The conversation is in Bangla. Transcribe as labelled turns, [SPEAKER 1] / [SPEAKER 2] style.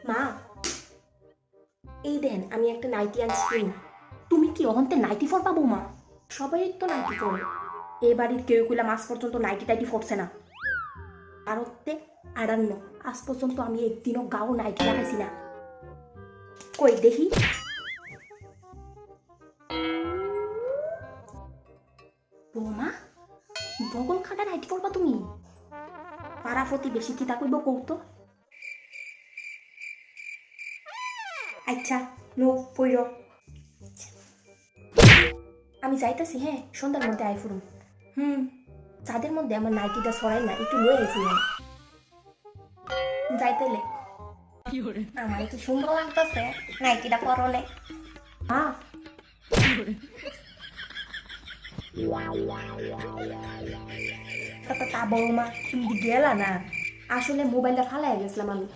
[SPEAKER 1] মা, এই দেন আমি একটা নাইটি আনছি কিনি। তুমি কি অহন্তে নাইটি ফর পাবো মা? সবাই তো নাইটি পরে, এ বাড়ির কেউ কইলা মাস পর্যন্ত নাইটি টাইটি ফরছে না। আরতে আড়ান্ন, আজ পর্যন্ত আমি একদিনও গাও নাইটি লাগাইছি না। কই দেখি। বৌমা, বগল খাটা নাইটি পরবা তুমি? পাড়াপতি বেশি চিতা কইব কৌতো। আচ্ছা নো পইর, আমি যাইতাছি। হ্যাঁ, সন্ধ্যার মধ্যে আই ফুরুম। চাঁদের মধ্যে আমার নাইটিটা সরাই না, একটু লয়ে আই ফুরুম। যাইতেলে আমার কি সুন্দর লাগতেছে নাইটিটা পরলে। মা, তা বৌমা তুমি গেলা না? আসলে মোবাইলটা ফালাই গেছিলাম আমি।